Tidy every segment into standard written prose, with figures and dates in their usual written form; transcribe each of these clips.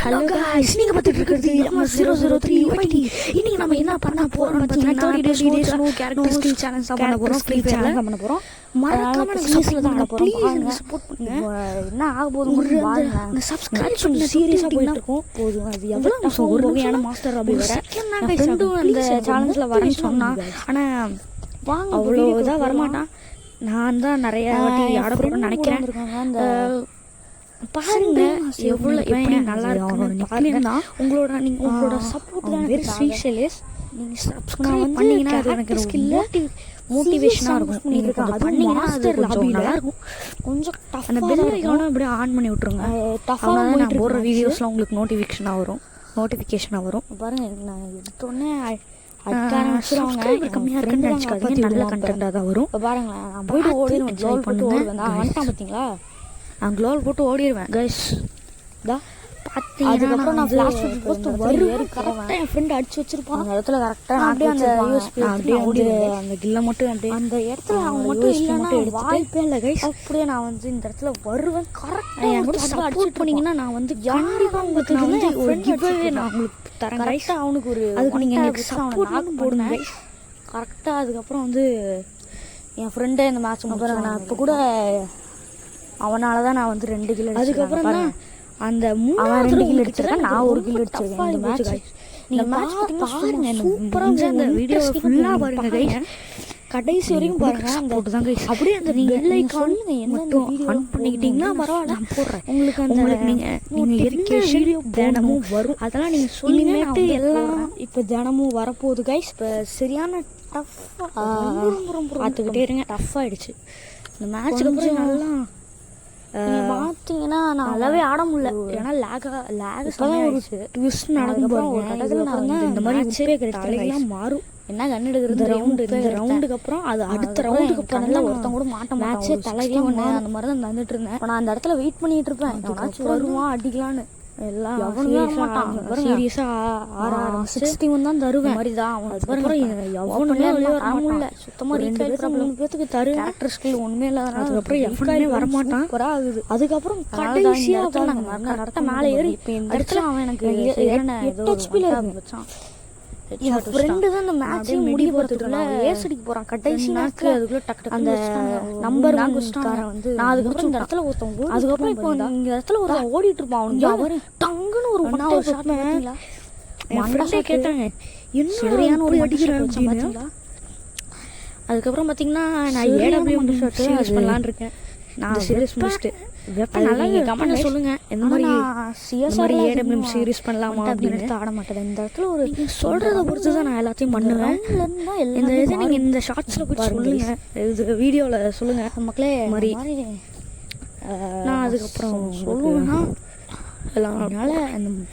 Hello guys நீங்க பார்த்துட்டு இருக்கிறது MS003 YT. இன்னைக்கு நம்ம என்ன பண்ண போறோம்னு பார்த்தீங்கன்னா 30 days no character skill challenge பண்ண போறோம். ஃப்ரீ ஃபயர்ல பண்ண போறோம். மறக்காம சப்ஸ்கிரைப் பண்ண ப்ளீஸ் சப்போர்ட் பண்ணுங்க. என்ன ஆக போகுதுன்னு பாருங்க. அந்த சப்ஸ்கிரைப் பண்ணி சீரியஸா போயிட்டு இருக்கோம். போதும் அது எவ்வளவு ஒரு வகையான மாஸ்டர் ராபி வேற. ஃப்ரெண்டும் அந்த சேலஞ்ச்ல வரேன்னு சொன்னா ஆனா வாங்க அவ்வளவுதா வர மாட்டான். நான் தான் நிறைய வாட்டி ஆட போறேன்னு நினைக்கிறேன். அந்த பாருங்க எவ்வளவு எப்படி நல்லா இருக்குன்னு பாருங்க. உங்களோட சப்போர்ட் தான் வெரி ஸ்பெஷலிஸ். நீங்க சப்ஸ்கிரைப் பண்ணீங்கன்னா அது எனக்கு ஸ்கில்ல மோட்டிவேஷனா இருக்கும். நீங்க அது பண்ணீங்கன்னா அது கொஞ்சம் நல்லா இருக்கும். கொஞ்சம் டஃப் அந்த பெல் ஐகானை அப்படியே ஆன் பண்ணி விட்டுருங்க. டஃபா நான் போடுற வீடியோஸ்லாம் உங்களுக்கு நோட்டிஃபிகேஷனா வரும். பாருங்க நான் எடுத்தோடனே கம்மியா இருக்கு. நல்ல கண்டென்ட்டா தான் வரும். பாருங்களேன் நான் போயிட்டு ஓடிடுவேன். ஜால் போட்டு ஓடுவேன். வந்துட்டான் பார்த்தீங்களா? நான் க்ளோவ் போட்டு ஓடிடுவேன் கைஸ். அதுக்கப்புறம் நான் ஃபிளாஷ் போட்டு வருவேன். கரெக்டாக என் ஃப்ரெண்ட் அடிச்சு வச்சிருப்பான் அந்த இடத்துல. கரெக்டாக அப்படியே அந்த யூஎஸ்பி அப்படியே அந்த கில்லை மட்டும் அப்படியே அந்த இடத்துல அவன் மட்டும் இல்லைன்னா வாய்ப்பே இல்லை கைஸ். அப்படியே நான் வந்து இந்த இடத்துல வருவேன். கரெக்டாக என் கூட சப்போர்ட் பண்ணிங்கன்னா நான் வந்து கண்டிப்பாக உங்களுக்கு நான் வந்து ஒரு கிவ்அவே நான் உங்களுக்கு தரேன். கரெக்டாக அவனுக்கு ஒரு அதுக்கு நீங்கள் எனக்கு சப்போர்ட் போடுங்க கைஸ். கரெக்டாக அதுக்கப்புறம் வந்து என் ஃப்ரெண்டே இந்த மேட்ச் பாருங்க. நான் இப்போ கூட அவனால தான் நான் வந்து 2 கில். அதுக்கப்புறம் தான் அந்த 2 கில் அடிச்சிருக்கேன். நான் 1 கில் அடிச்சிருக்கேன். இந்த மேட்ச் நீங்க மேட்ச் பாருங்க. சூப்பரா அந்த வீடியோ ஃபுல்லா பாருங்க கைஸ். கடைசி வரைக்கும் பாருங்க. அந்த தான் கைஸ் அப்படியே அந்த பெல் ஐகான் மட்டும் ஆன் பண்ணிக்கிட்டீங்கன்னா பரவாயில்ல. நான் போடுறேன் உங்களுக்கு அந்த நீங்க நோட்டிஃபிகேஷன் தினமும் வரும். அதெல்லாம் நீங்க சொல்லிட்டு எல்லாம் இப்போ தினமும் வரப்போகுது கைஸ். இப்போ சரியான டஃப்பா ரொம்ப பார்த்துக்கிட்டே இருங்க. டஃப் ஆயிடுச்சு இந்த மேட்ச்சுக்கு அப்புறம். நல்லா பார்த்தீங்கன்னா நான் நல்லாவே ஆட முடியல. ஏன்னா லேக் ஒரு ட்விஸ்ட் நடக்கும். ஒரு கட்டத்தில் நான் இந்த மாதிரி கிடைக்கலாம் மாறும். என்ன கண் எடுக்கிறது இந்த ரவுண்டுக்கு அப்புறம் அது அடுத்த ரவுண்டுக்கு அப்புறம் நல்லா ஒருத்தன் கூட மாட்ட மேட்சே தலையே ஒன்று அந்த மாதிரி தான் தந்துட்டு இருந்தேன். நான் அந்த இடத்துல வெயிட் பண்ணிட்டு இருப்பேன். ஏதாச்சும் வருவான் அடிக்கலான்னு. எல்லாம் சீரியஸா ஆற 61 தான் தருவேன் மாதிரி தான். அவன் சுத்தமா பேத்துக்கு தரு கேரக்டர் ஸ்கில் ஒண்ணுமே இல்லாத. அதுக்கப்புறம் எஃப்னே வரமாட்டான். ஆகுது. அதுக்கப்புறம் கடைசியா கரெக்டா மேலே ஏறி அடிச்சா அவன் எனக்கு 8 ஹெச்பில வச்சான். என் ஃப்ரெண்டு தான் அந்த மேட்சே முடிய போறதுக்குள்ள ஏசடிக்கு போறான் கடைசி நேரத்துல. அதுக்குள்ள டக்கு அந்த நம்பர் காரன் வந்து நான் அதுக்கப்புறம் இந்த இடத்துல ஒருத்தவங்க அதுக்கப்புறம் இப்போ இந்த இடத்துல ஒரு ஓடிட்டு இருப்பான். அவனுக்கு அவரு டங்குன்னு ஒரு ஷாட் பண்ணீங்களா? என் ஃப்ரெண்டே கேட்டாங்க என்ன சரியான ஒரு அடிக்கிறேன் அப்படின்னு. அதுக்கப்புறம் பாத்தீங்கன்னா நான் ஏடபிள்யூ ஷாட் யூஸ் பண்ணலான்னு இருக்கேன். நான் சீரியஸ் முடிச்சுட்டு நல்லா கமெண்ட்ல சொல்லுங்க. எந்த மாதிரி சிஎஸ்ஆர் ஏடபிள்யூ சீரிஸ் பண்ணலாமா அப்படின்னு. ஆட மாட்டேன் இந்த இடத்துல. ஒரு சொல்றத பொறுத்து தான் நான் எல்லாத்தையும் பண்ணுவேன். இந்த இதை நீங்க இந்த ஷார்ட்ஸ்ல போய் சொல்லுங்க. இது வீடியோல சொல்லுங்க மக்களே. மாதிரி நான் அதுக்கப்புறம் சொல்லுவேன்னா அதனால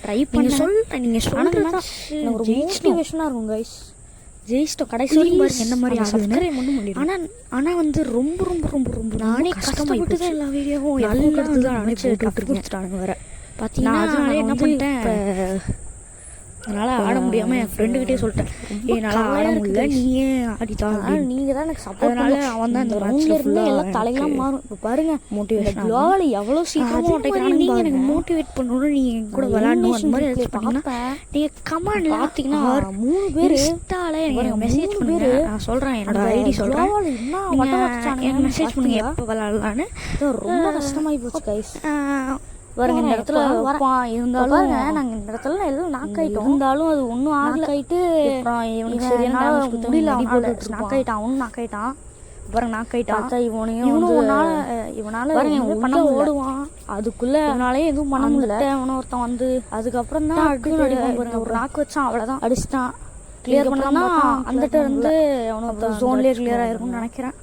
ட்ரை பண்ணி சொல்றேன். நீங்க சொல்றது ஒரு மோட்டிவேஷனா இருக்கும் கைஸ். ஜெயிச்சிட்டோம் கடைசி வரைக்கும் பாருங்க என்ன மாதிரி ஆகுதுன்னு. ஆனா வந்து ரொம்ப ரொம்ப ரொம்ப ரொம்ப நானே கஷ்டப்பட்டு தான் எல்லா வீடியோவும் நல்லா தான் நினைச்சு கொடுத்துட்டானுங்க வேற பார்த்தீங்கன்னா. அதனால என்ன பண்ணிட்டேன், அதனால ஆட முடியாம என் ஃப்ரெண்டுகிட்டே சொல்லிட்டேன் என்னால ஆட முடியல நீயே ஆடிட்டான். நீங்க தான் எனக்கு சப்போர்ட். அதனால அவன் தான் இந்த ரவுண்ட்ல ஃபுல்லா எல்லாம் தலையெல்லாம் மாறும். இப்போ பாருங்க மோட்டிவேஷன் குளோவால எவ்வளவு சீக்கிரமா ஓட்டைக்கிறாங்க. நீங்க எனக்கு மோட்டிவேட் பண்ணணும். நீங்க என் கூட விளையாடணும் அந்த மாதிரி ஏதாச்சும் பண்ணீங்கன்னா நீங்க கமெண்ட்ல பார்த்தீங்கன்னா 3 பேர் இன்ஸ்டால எனக்கு மெசேஜ் பண்ணுங்க. நான் சொல்றேன் என்னோட ஐடி சொல்றேன். எனக்கு மெசேஜ் பண்ணுங்க எப்போ விளையாடலான்னு. ரொம்ப கஷ்டமாயி போச்சு கைஸ். பாருங்க இந்த இடத்துல இருந்தாலும் பாருங்க நாங்க இந்த இடத்துல எல்லாம் நாக் ஆயிட்டோம். இருந்தாலும் அது ஒன்றும் ஆகிட்டு அப்புறம் இவனுக்கு சரியான முடியல. நாக் ஆயிட்டான். அவனும் நாக் ஆயிட்டான். பாருங்க நாக் ஆயிட்டான். இவனால பண்ண ஓடுவான். அதுக்குள்ள இவனாலே எதுவும் பண்ண முடியல. அவனை ஒருத்தன் வந்து அதுக்கப்புறம் தான் ஒரு நாக்கு வச்சான். அவ்வளவுதான் அடிச்சிட்டான். கிளியர் பண்ணா வந்துட்டு இருந்து அவனுக்கு ஜோன்லேயே கிளியர் ஆயிருக்கும்னு நினைக்கிறேன்.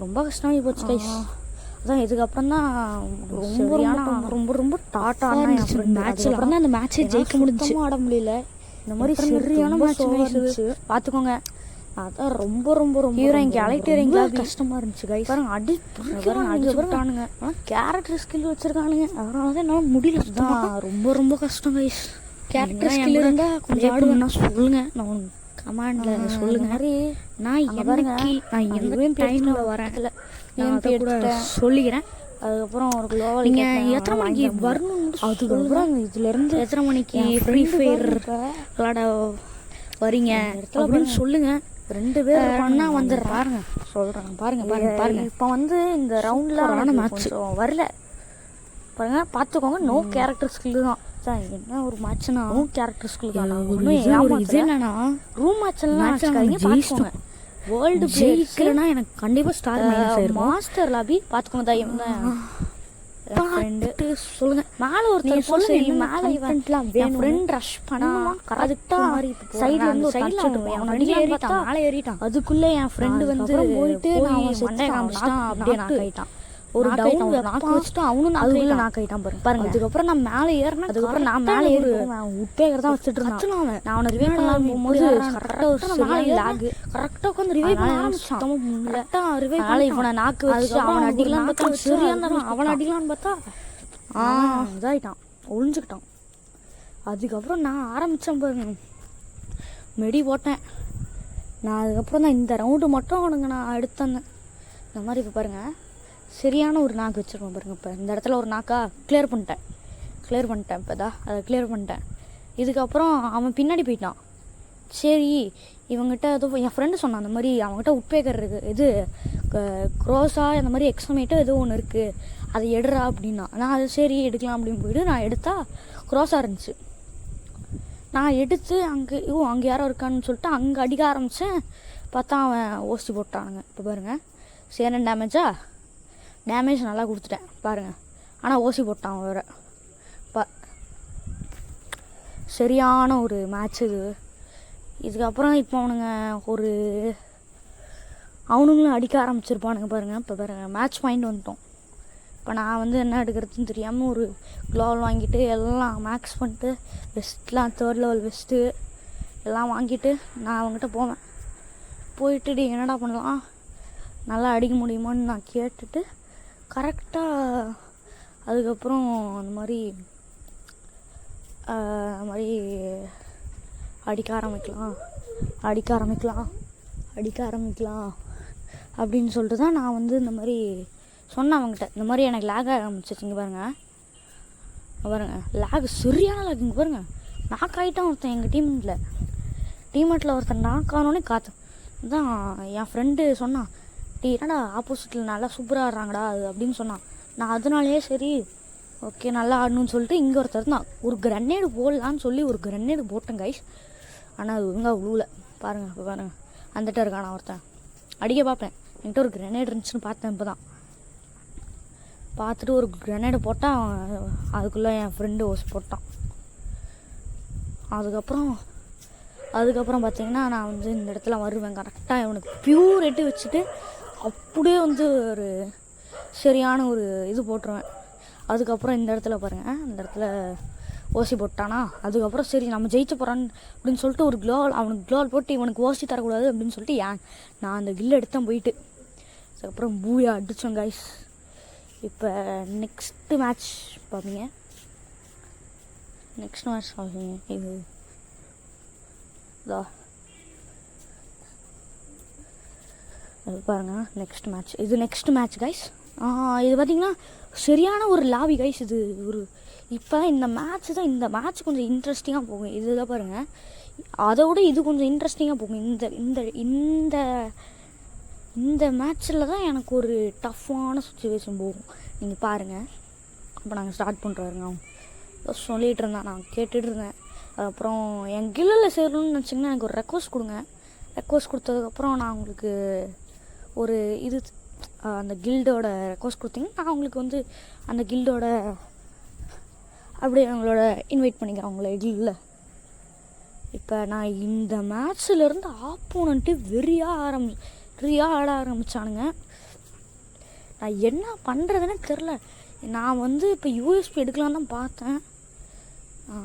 ரொம்ப கஷ்டமாகி போச்சு கைஸ். அதான் இதுக்கப்புறம் தான் ரொம்ப ரொம்ப டாட்டான மேட்ச்ல அப்புறம் தான் அந்த மேட்சே ஜெயிக்க முடிஞ்சு. ஆட முடியல இந்த மாதிரி சரியான மேட்ச் பார்த்துக்கோங்க. அதான் ரொம்ப ரொம்ப ரொம்ப ஹீரோயிங்க அலைட்டீங்க கஷ்டமா இருந்துச்சு கைஸ். பாருங்க அடி அடிச்சுட்டானுங்க. ஆனால் கேரக்டர் ஸ்கில் வச்சிருக்கானுங்க. அதனால தான் என்னால் முடியல. தான் ரொம்ப ரொம்ப கஷ்டம் கைஸ். கேரக்டர் ஸ்கில் இருந்தால் கொஞ்சம் ஆடுவேன்னா சொல்லுங்க. நான் கமாண்ட்ல சொல்லுங்க. நான் எந்த டைம்ல வரேன் சொல்லிக்கிறேன். அதுக்கப்புறம் ஒரு குளோவல் எத்தனை மணிக்கு வரணும், அதுக்கப்புறம் இதுலேருந்து எத்தனை மணிக்கு ஃப்ரீ ஃபயர் விளாட வரீங்க அப்படின்னு சொல்லுங்கள். 2 பேர் பண்ணா வந்துடுறேன் பாருங்க, சொல்கிறேன் பாருங்க. இப்போ வந்து இந்த ரவுண்டில் மேட்ச் வரல பாருங்க, பார்த்துக்கோங்க. நோ கேரக்டர் ஸ்கில்லு தான் சார். என்ன ஒரு மேட்ச்னா நோ கேரக்டர் ஸ்கில் தான். இது என்னன்னா ரூம் மேட்ச்லாம் பார்த்துக்கோங்க. வேர்ல்டு ஜெயிக்கலன்னா எனக்கு கண்டிப்பாக ஸ்டார் மைனஸ் ஆயிரும். மாஸ்டர் லாபி பார்த்துக்கோங்க தான் ஃப்ரெண்டு சொல்லுங்க. மேலே ஒருத்தர் சொல்லுங்க, மேலே இவெண்ட்லாம் வேணும். ஃப்ரெண்ட் ரஷ் பண்ணுவான் கரெக்டாக சைடில் வந்து அவன் ஏறிட்டான், மேலே ஏறிட்டான். அதுக்குள்ளே என் ஃப்ரெண்டு வந்து போயிட்டு நான் மண்டை காமிச்சிட்டான், அப்படியே நான் ஆகிட்டான். ஒரு டவுன் நாக்கு வச்சுட்டு அவனும் அதுக்குள்ள நாக்கு ஆகிட்டான் பாருங்க. அதுக்கப்புறம் நான் மேலே ஏறினேன். அதுக்கப்புறம் நான் மேலே ஏறி உட்பேக்கர் தான் வச்சுட்டு இருந்தான். நான் அவனை ரிவே பண்ணலாம் போகும்போது கரெக்டாக ஒரு லாகு கரெக்டாக உட்காந்து ரிவே பண்ண ஆரம்பிச்சான். கரெக்டாக ரிவே பண்ணி இவனை நாக்கு வச்சு அவனை அடிக்கலான்னு பார்த்தா சரியா இருந்தாலும் அவனை அடிக்கலான்னு பார்த்தா இதாகிட்டான், ஒழிஞ்சுக்கிட்டான். அதுக்கப்புறம் நான் ஆரம்பித்தேன் பாருங்க, மெடி போட்டேன் நான். அதுக்கப்புறம் தான் இந்த ரவுண்டு மட்டும் அவனுங்க நான் எடுத்தேன். இந்த மாதிரி இப்போ பாருங்கள், சரியான ஒரு நாக்கு வச்சுருக்கோம் பாருங்கள். இப்போ இந்த இடத்துல ஒரு நாக்கா கிளியர் பண்ணிட்டேன் இப்போ தான் அதை கிளியர் பண்ணிட்டேன். இதுக்கப்புறம் அவன் பின்னாடி போயிட்டான். சரி இவங்ககிட்ட ஏதோ என் ஃப்ரெண்டு சொன்னான், அந்த மாதிரி அவங்ககிட்ட உட்பேக்கர் இருக்குது, இது க்ரோஸா இந்த மாதிரி எக்ஸமேட்டோ ஏதோ ஒன்று இருக்குது, அதை எடுறா அப்படின்னா. நான் அது சரி எடுக்கலாம் அப்படின்னு போயிட்டு நான் எடுத்தால் க்ரோஸாக இருந்துச்சு. நான் எடுத்து அங்கே யாரோ இருக்கான்னு சொல்லிட்டு அங்கே அடிக்க ஆரம்பித்தேன். பார்த்தா அவன் ஓசி போட்டானுங்க. இப்போ பாருங்கள், சேரன் டேமேஜ் நல்லா கொடுத்துட்டேன் பாருங்கள். ஆனால் ஓசி போட்டான் வேறு. சரியான ஒரு மேட்ச் இது. இதுக்கப்புறம் இப்போ அவனுங்களும் அடிக்க ஆரம்பிச்சிருப்பானுங்க பாருங்கள். இப்போ பாருங்கள், மேட்ச் பாயிண்ட் வந்துட்டோம். இப்போ நான் வந்து என்ன எடுக்கிறதுன்னு தெரியாமல் ஒரு க்ளோவல் வாங்கிட்டு எல்லாம் மேக்ஸ் பண்ணிட்டு வெஸ்ட்லாம் 3rd லெவல் வெஸ்ட்டு எல்லாம் வாங்கிட்டு நான் அவங்ககிட்ட போவேன். போயிட்டு என்னடா பண்ணலாம், நல்லா அடிக்க முடியுமான்னு நான் கேட்டுட்டு கரெக்டாக அதுக்கப்புறம் அந்த மாதிரி அடிக்க ஆரம்பிக்கலாம் அப்படின்னு சொல்லிட்டு தான் நான் வந்து இந்த மாதிரி சொன்னேன் அவங்ககிட்ட. இந்த மாதிரி எனக்கு லேக் ஆரம்பிச்சிச்சிங்க பாருங்கள், லேக் சரியான லேக். இங்கே பாருங்கள், நாக் ஆகிட்டான் ஒருத்தன். எங்கள் டீம்மேட்டில் ஒருத்தன் நாக் ஆனோடனே தான் என் ஃப்ரெண்டு சொன்னான், என்னடா ஆப்போசிட்டில் நல்லா சூப்பராக ஆடுறாங்கடா அது அப்படின்னு சொன்னான். நான் அதனாலேயே சரி ஓகே நல்லா ஆடணும்னு சொல்லிட்டு இங்கே ஒருத்தர் தான் ஒரு கிரனேடு போடலான்னு சொல்லி ஒரு கிரனேடு போட்டேன் கைஸ். ஆனால் அது ஒழுங்காக உழுவல பாருங்கள். இப்போ பாருங்கள், வந்துட்டு இருக்கான் ஒருத்தன். அடிக்க பார்ப்பேன், என்கிட்ட ஒரு கிரனேடு இருந்துச்சுன்னு பார்த்தேன். இப்போ தான் பார்த்துட்டு ஒரு கிரனேடு போட்டால் அதுக்குள்ளே என் ஃப்ரெண்டு ஓசி போட்டான். அதுக்கப்புறம் பார்த்தீங்கன்னா நான் வந்து இந்த இடத்துல வருவேன் கரெக்டாக இவனுக்கு பியூரிட்டி வச்சுட்டு அப்படியே வந்து ஒரு சரியான ஒரு இது போட்டுருவேன். அதுக்கப்புறம் இந்த இடத்துல பாருங்கள், இந்த இடத்துல ஓசி போட்டானா. அதுக்கப்புறம் சரி நம்ம ஜெயிச்சு போகிறான்னு அப்படின்னு சொல்லிட்டு ஒரு அவனுக்கு க்ளோவல் போட்டு இவனுக்கு ஓசி தரக்கூடாது அப்படின்னு சொல்லிட்டு நான் அந்த கில்லை எடுத்தேன் போயிட்டு. அதுக்கப்புறம் பூயா அடித்தோம் கைஸ். இப்போ நெக்ஸ்ட்டு மேட்ச் பார்ப்பீங்க. இது அது பாருங்கள், நெக்ஸ்ட் மேட்ச் கைஸ். இது பார்த்திங்கன்னா சரியான ஒரு லாபி கைஸ். இது இப்போ இந்த மேட்ச் கொஞ்சம் இன்ட்ரெஸ்டிங்காக போகும். இதுதான் பாருங்கள், அதை விட இது கொஞ்சம் இன்ட்ரெஸ்டிங்காக போகும். இந்த இந்த மேட்ச்சில் தான் எனக்கு ஒரு டஃப்பான சுச்சுவேஷன் போகும். நீங்கள் பாருங்கள். இப்போ நாங்கள் ஸ்டார்ட் பண்ணுறாருங்க. அவங்க சொல்லிகிட்டு இருந்தேன், நான் கேட்டுட்டு இருந்தேன். அப்புறம் என் கில்லில் சேரணும்னு நினச்சிங்கன்னா எனக்கு ஒரு ரெக்வஸ்ட் கொடுங்க. ரெக்வஸ்ட் கொடுத்ததுக்கப்புறம் நான் உங்களுக்கு ஒரு அந்த கில்டோட ரெக்வஸ்ட் கொடுத்தீங்கன்னா நான் உங்களுக்கு வந்து அந்த கில்டோட அப்படியே அவங்களோட இன்வைட் பண்ணிக்கிறேன் அவங்கள கில்டில். இப்போ நான் இந்த மேட்ச்சிலேருந்து ஆப்போனண்ட்டு வெறியாக ஆட ஆரம்பித்தானுங்க. நான் என்ன பண்ணுறதுன்னு தெரில. நான் வந்து இப்போ யூஎஸ்பி எடுக்கலான்னு தான் பார்த்தேன்,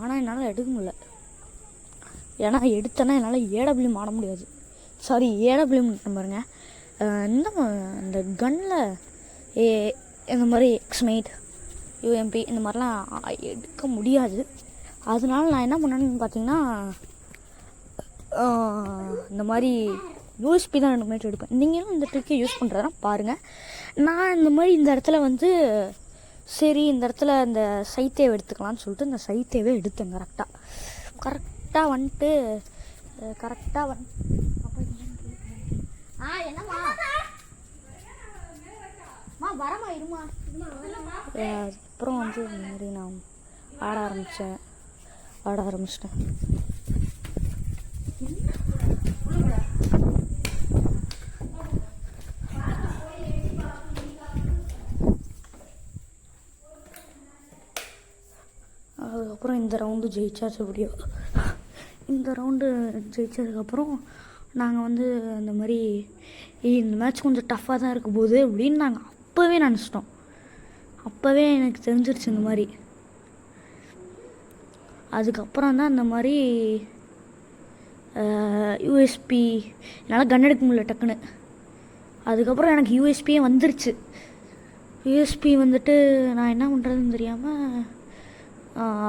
ஆனால் என்னால் எடுக்க முடியல. ஏன்னா எடுத்தேன்னா என்னால் ஏடபிள்யூ ஆட முடியாது. சாரி, ஏடபிள்யூ பாருங்க. இந்த கன்னில் இந்த மாதிரி எக்ஸ்மேட் யூஎம்பி இந்த மாதிரிலாம் எடுக்க முடியாது. அதனால நான் என்ன பண்ணேன்னு பார்த்தீங்கன்னா இந்த மாதிரி யூஎஸ்பி தான் இனிமேட்டு எடுப்பேன். நீங்களும் இந்த ட்ரிக்கை யூஸ் பண்ணுறதுனா பாருங்கள். நான் இந்த மாதிரி இந்த இடத்துல வந்து சரி இந்த இடத்துல இந்த சைத்தேவை எடுத்துக்கலான்னு சொல்லிட்டு இந்த சைத்தேவே எடுத்தேன். கரெக்டாக வந்துட்டு என்னம்மா வரமா இருமா. அப்புறம் வந்து இந்த மாதிரி நான் ஆட ஆரம்பிச்சிட்டேன். அதுக்கப்புறம் இந்த ரவுண்டு ஜெயிச்சாச்சு. எப்படியோ இந்த ரவுண்டு ஜெயிச்சதுக்கப்புறம் நாங்கள் வந்து இந்த மாதிரி இந்த மேட்ச் கொஞ்சம் டஃப்பாக தான் இருக்க போகுது அப்படின்னு நாங்கள் அப்போவே நினச்சிட்டோம். அப்போவே எனக்கு தெரிஞ்சிருச்சு இந்த மாதிரி. அதுக்கப்புறம் தான் இந்த மாதிரி யூஎஸ்பி என்னால் கன் எடுக்க முடியல டக்குன்னு. அதுக்கப்புறம் எனக்கு யூஎஸ்பியே வந்துருச்சு. யூஎஸ்பி வந்துட்டு நான் என்ன பண்ணுறதுன்னு தெரியாமல்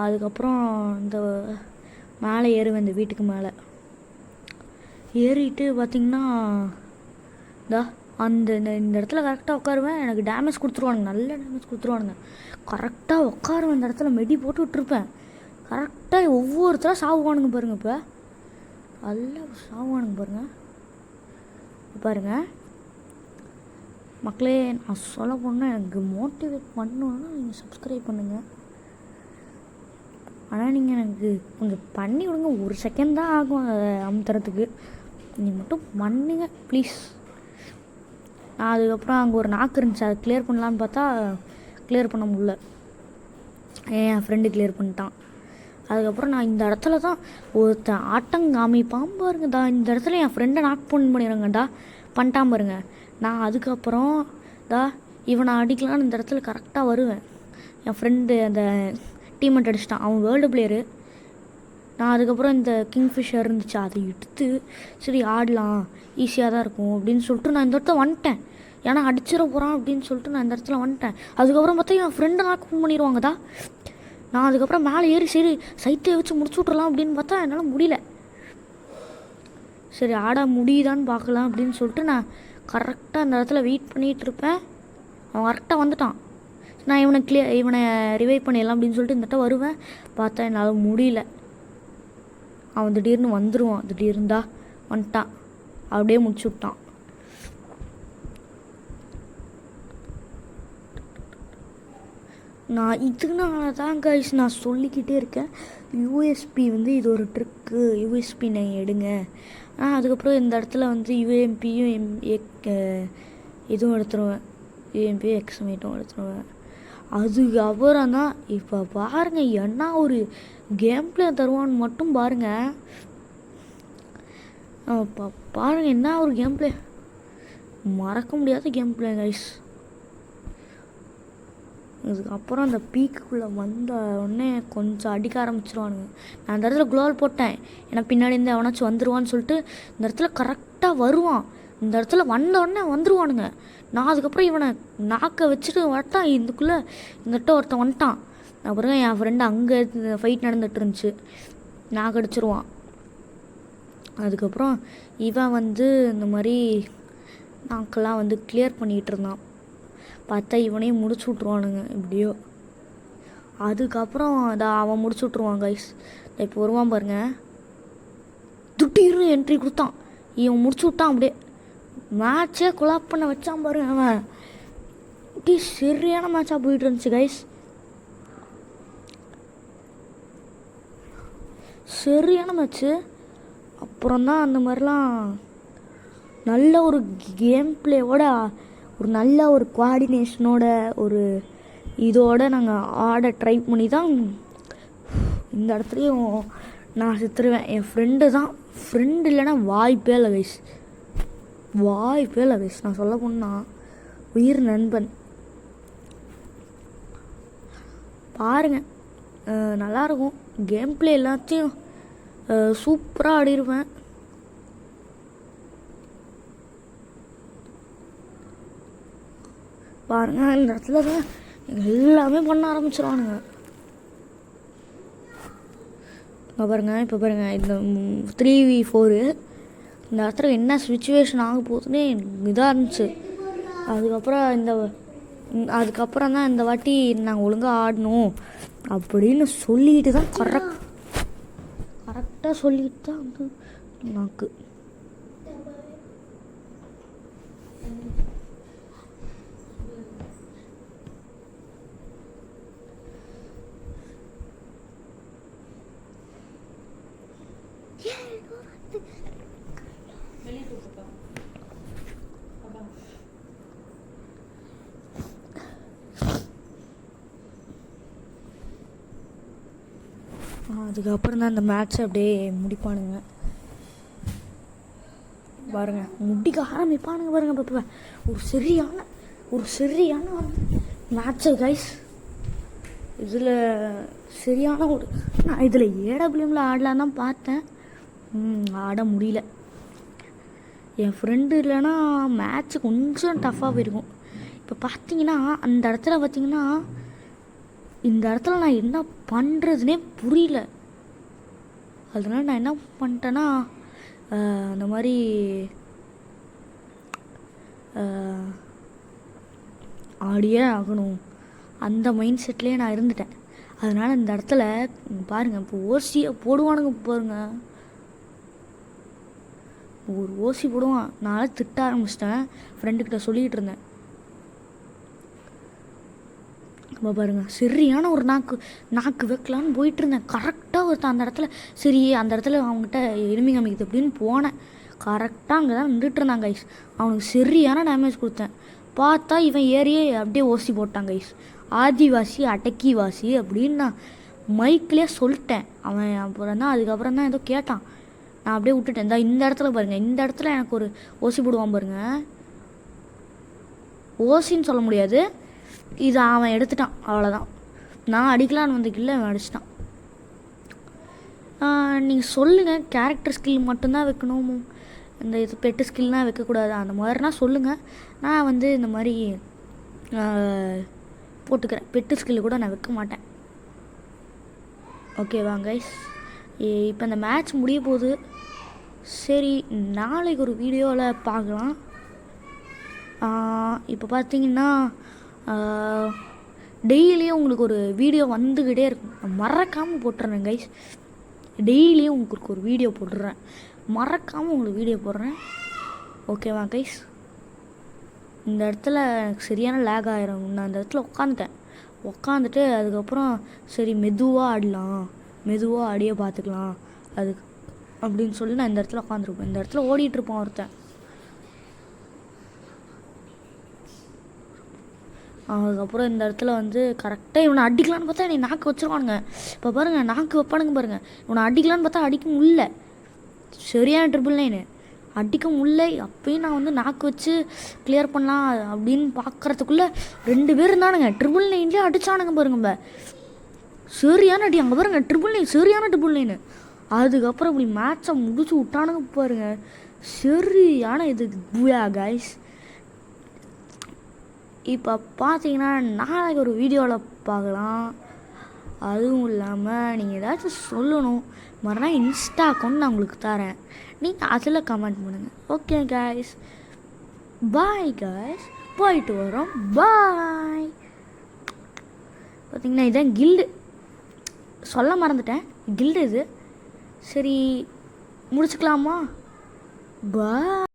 அதுக்கப்புறம் இந்த மேலே ஏறுவேன். இந்த வீட்டுக்கு மேலே ஏறிட்டு பார்த்திங்கன்னா இந்த இடத்துல கரெக்டாக உட்காருவேன். எனக்கு டேமேஜ் கொடுத்துருவானுங்க, நல்ல டேமேஜ் கொடுத்துருவானுங்க. கரெக்டாக உட்காருவேன். இந்த இடத்துல மெடி போட்டு விட்டுருப்பேன். கரெக்டாக ஒவ்வொருத்தராக சாவுவானுங்க பாருங்கள். இப்போ நல்லா சாவுவானுங்க பாருங்கள் மக்களே. நான் சொல்ல போனால் எனக்கு மோட்டிவேட் பண்ணணுன்னா நீங்கள் சப்ஸ்கிரைப் பண்ணுங்கள். ஆனால் நீங்கள் எனக்கு கொஞ்சம் பண்ணி விடுங்க. 1 செகண்ட் தான் ஆகும் அதை அமுத்துறதுக்கு. நீங்கள் மட்டும் பண்ணுங்க ப்ளீஸ். நான் அதுக்கப்புறம் அங்கே ஒரு நாக்கு இருந்துச்சு, அதை கிளியர் பண்ணலான்னு பார்த்தா கிளியர் பண்ண முடியல. என் ஃப்ரெண்டு கிளியர் பண்ணிட்டான். அதுக்கப்புறம் நான் இந்த இடத்துல தான் ஒருத்தன் ஆட்டங்காமிப்பான் பாருங்கடா. இந்த இடத்துல என் ஃப்ரெண்டை நாக் பண்ணிடுறேங்கடா பண்ணிட்டான் பாருங்க. நான் அதுக்கப்புறம் இவனை அடிக்கலான்னு இந்த இடத்துல கரெக்டாக வருவேன். என் ஃப்ரெண்டு அந்த டீமெண்ட் அடிச்சிட்டான். அவன் வேர்ல்டு பிளேயரு. நான் அதுக்கப்புறம் இந்த கிங்ஃபிஷர் இருந்துச்சு, அதை எடுத்து சரி ஆடலாம், ஈஸியாக தான் இருக்கும் அப்படின்னு சொல்லிட்டு நான் இந்த இடத்துல வந்துட்டேன். ஏன்னா அடிச்சிட போகிறான் அப்படின்னு சொல்லிட்டு நான் இந்த இடத்துல வந்துட்டேன். அதுக்கப்புறம் பார்த்தா என் ஃப்ரெண்டை நாக் பண்ணிடுவாங்கதா. நான் அதுக்கப்புறம் மேலே ஏறி சரி சைத்தை வச்சு முடிச்சு விட்றலாம் அப்படின்னு பார்த்தா என்னால் முடியல. சரி ஆட முடியுதான்னு பார்க்கலாம் அப்படின்னு சொல்லிட்டு நான் கரெக்டாக அந்த இடத்துல வெயிட் பண்ணிகிட்டு இருப்பேன். அவன் கரெக்டாக வந்துட்டான். நான் இவனை ரிவைவ் பண்ணிடலாம் அப்படின்னு சொல்லிட்டு இந்த இடத்த வருவேன். பார்த்தா என்னால் முடியல. அவன் திடீர்னு வந்துடுவான். திடீர்னு வந்துட்டான். அப்படியே முடிச்சு விட்டான். நான் இதனால தான் கைஸ் நான் சொல்லிக்கிட்டே இருக்கேன். யூஎஸ்பி வந்து இது ஒரு ட்ரிக்கு. யூஎஸ்பி நீங்கள் எடுங்க. அதுக்கப்புறம் இந்த இடத்துல வந்து யூஎம்பியும் இதுவும் எடுத்துருவேன். யூஎம்பியும் எக்ஸ்மேட்டும் எடுத்துருவேன். அதுக்கப்புறம் தான் இப்போ பாருங்கள் என்ன ஒரு கேம் பிளே தருவான்னு மட்டும் பாருங்கள். பாருங்கள் என்ன ஒரு கேம் பிளே, மறக்க முடியாத கேம் பிளே கைஸ். இதுக்கப்புறம் அந்த பீக்குள்ளே வந்த உடனே கொஞ்சம் அடிக்க ஆரம்பிச்சிருவானுங்க. நான் அந்த இடத்துல குளோவல் போட்டேன். ஏன்னா பின்னாடி இருந்து எவனாச்சும் வந்துடுவான்னு சொல்லிட்டு இந்த இடத்துல கரெக்டாக வருவான். இந்த இடத்துல வந்த உடனே வந்துடுவானுங்க. நான் அதுக்கப்புறம் இவனை நாக்கை வச்சுட்டு வரட்டான். இதுக்குள்ளே இங்கிட்ட ஒருத்தன் வந்துட்டான். அப்புறம் என் ஃப்ரெண்டு அங்கே ஃபைட் நடந்துகிட்டு இருந்துச்சு. நாக்கு அடிச்சிருவான். அதுக்கப்புறம் இவன் வந்து இந்த மாதிரி நாக்கெல்லாம் வந்து கிளியர் பண்ணிகிட்டு இருந்தான். பார்த்தா இவனையும் முடிச்சு விட்ருவானுங்க எப்படியோ. அதுக்கப்புறம் அவன் முடிச்சு விட்ருவான் கைஸ். இப்போ வருவான் பாருங்க. திடீர்னு என்ட்ரி கொடுத்தான். இவன் முடிச்சு விட்டான். அப்படியே மேட்சே கொலாப் பண்ண வச்சான் பாருங்க அவன். இப்படி சரியான மேட்சாக போயிட்டு இருந்துச்சு கைஸ். சரியான மேட்ச்சு. அப்புறம்தான் அந்த மாதிரிலாம் நல்ல ஒரு கேம் பிளேவோட ஒரு நல்ல ஒரு கோஆர்டினேஷனோட ஒரு இதோடு நாங்கள் ஆட ட்ரை பண்ணி தான் இந்த இடத்துலையும் நான் செத்துருவேன். என் ஃப்ரெண்டு தான். ஃப்ரெண்டு இல்லைன்னா வாய்ப்பே இல்லை கைஸ். வாய்ப்பே இல்லை கைஸ். நான் சொல்ல போனால் உயிர் நண்பன். பாருங்கள் நல்லாயிருக்கும். கேம் பிளே எல்லாத்தையும் சூப்பராக ஆடிடுவேன். பாருங்க இந்த இடத்துல தான் எல்லாமே பண்ண ஆரம்பிச்சிருவானுங்க. பாருங்க இப்போ பாருங்க இந்த 3v4 இந்த இடத்துல என்ன சுச்சுவேஷன் ஆக போகுதுன்னு இதாக இருந்துச்சு. அதுக்கப்புறம் தான் இந்த வாட்டி நாங்கள் ஒழுங்காக ஆடணும் அப்படின்னு சொல்லிட்டு தான் கரெக்டாக சொல்லிட்டு தான் வந்து நாக்கு அதுக்கப்புறம் தான் அந்த மேட்ச்சை அப்படியே முடிப்பானுங்க பாருங்க, முடிக்க ஆரம்பிப்பானுங்க பாருங்க. இப்போ ஒரு சரியான மேட்ச்சு கைஸ். இதில் சரியான நான் இதில் ஏடபிள்யூமில் ஆடலான்னு தான் பார்த்தேன், ஆட முடியல. என் ஃப்ரெண்டு இல்லைன்னா மேட்ச்சு கொஞ்சம் டஃப்பாக போயிருக்கும். இப்போ பார்த்தீங்கன்னா அந்த இடத்துல பார்த்தீங்கன்னா இந்த இடத்துல நான் என்ன பண்ணுறதுனே புரியல. அதனால் நான் என்ன பண்ணிட்டேன்னா அந்த மாதிரி ஆடியே ஆகணும் அந்த மைண்ட் செட்லேயே நான் இருந்துட்டேன். அதனால் இந்த இடத்துல பாருங்கள், இப்போ ஓசியை போடுவானுங்க பாருங்கள். ஒரு ஓசி போடுவான். நான் திட்ட ஆரம்பிச்சிட்டேன், ஃப்ரெண்டுக்கிட்ட சொல்லிகிட்டு இருந்தேன். இப்போ பாருங்கள், சரியான ஒரு நாக்கு வைக்கலான்னு போயிட்டு இருந்தேன். கரெக்டாக ஒருத்தன் அந்த இடத்துல சரி அந்த இடத்துல அவங்ககிட்ட எனிமி காமிக்குது அப்படின்னு போனேன். கரெக்டாக அங்கே தான் நின்றுட்டு இருந்தாங்க கைஸ். அவனுக்கு சரியான டேமேஜ் கொடுத்தேன். பார்த்தா இவன் ஏறியே அப்படியே ஓசி போட்டான் கைஸ். ஆதிவாசி அடக்கிவாசி அப்படின்னு நான் மைக்கிலே சொல்லிட்டேன். அவன் அப்புறம் தான் அதுக்கப்புறம் தான் ஏதோ கேட்டான். நான் அப்படியே விட்டுட்டேன். இந்த இடத்துல பாருங்கள், இந்த இடத்துல எனக்கு ஒரு ஓசி போடுவான் பாருங்கள். ஓசின்னு சொல்ல முடியாது, இதை அவன் எடுத்துட்டான், அவ்வளோதான். நான் அடிக்கலான்னு வந்து கில்ல அவன் அடிச்சிட்டான். நீங்கள் சொல்லுங்கள், கேரக்டர் ஸ்கில் மட்டும்தான் வைக்கணும், இந்த இது பெட்டு ஸ்கில்லாம் வைக்கக்கூடாது அந்த மாதிரினா சொல்லுங்கள். நான் வந்து இந்த மாதிரி போட்டுக்கிறேன். பெட்டு ஸ்கில்லு கூட நான் வைக்க மாட்டேன். ஓகேவா கைஸ்? இப்போ இந்த மேட்ச் முடிய போகுது. சரி, நாளைக்கு ஒரு வீடியோவில் பார்க்கலாம். இப்போ பார்த்தீங்கன்னா டெய்லியும் உங்களுக்கு ஒரு வீடியோ வந்துக்கிட்டே இருக்கும். மறக்காமல் போட்டுறேன் கைஸ். டெய்லியும் உங்களுக்கு ஒரு வீடியோ போட்டுடுறேன். மறக்காமல் உங்களுக்கு வீடியோ போடுறேன். ஓகேவா கைஸ்? இந்த இடத்துல எனக்கு சரியான லேக் ஆகிரும். நான் அந்த இடத்துல உட்காந்துட்டு அதுக்கப்புறம் சரி மெதுவாக ஆடலாம், மெதுவாக ஆடியே பார்த்துக்கலாம் அது அப்படின்னு சொல்லி நான் இந்த இடத்துல உட்காந்துருப்பேன். இந்த இடத்துல ஓடிட்டுருப்பான் ஒருத்தன். அதுக்கப்புறம் இந்த இடத்துல வந்து கரெக்டாக இவனை அடிக்கலான்னு பார்த்தா என்னை நாக்கு வச்சுருவானுங்க. இப்போ பாருங்கள், நாக்கு வைப்பானுங்க பாருங்கள். இவனை அடிக்கலான்னு பார்த்தா அடிக்க முடியல. சரியான ட்ரிபிள் 9 அடிக்க முடியல. அப்பயும் நான் வந்து நாக்கு வச்சு கிளியர் பண்ணலாம் அப்படின்னு பார்க்குறதுக்குள்ளே 2 பேர் இருந்தானுங்க. ட்ரிபிள் 9லேயே அடித்தானுங்க பாருங்க. சரியான அடி அங்கே பாருங்கள், ட்ரிபிள் 9 சரியான ட்ரிபிள் 9. அதுக்கப்புறம் இப்படி மேட்சை முடிச்சு விட்டானுங்க பாருங்க. சரியான இது பூயா கைஸ். இப்போ பார்த்தீங்கன்னா நாளைக்கு ஒரு வீடியோவில் பார்க்கலாம். அதுவும் இல்லாமல் நீங்கள் ஏதாச்சும் சொல்லணும், மறுநாள் இன்ஸ்டா அக்கௌண்ட் நான் உங்களுக்கு தரேன், நீங்கள் அதில் கமெண்ட் பண்ணுங்கள். ஓகே கைஸ், பாய் கைஸ், போயிட்டு வரோம், பாய். பார்த்தீங்கன்னா இதுதான் கில்டு, சொல்ல மறந்துட்டேன், கில்டு இது. சரி முடிச்சுக்கலாமா? பாய்.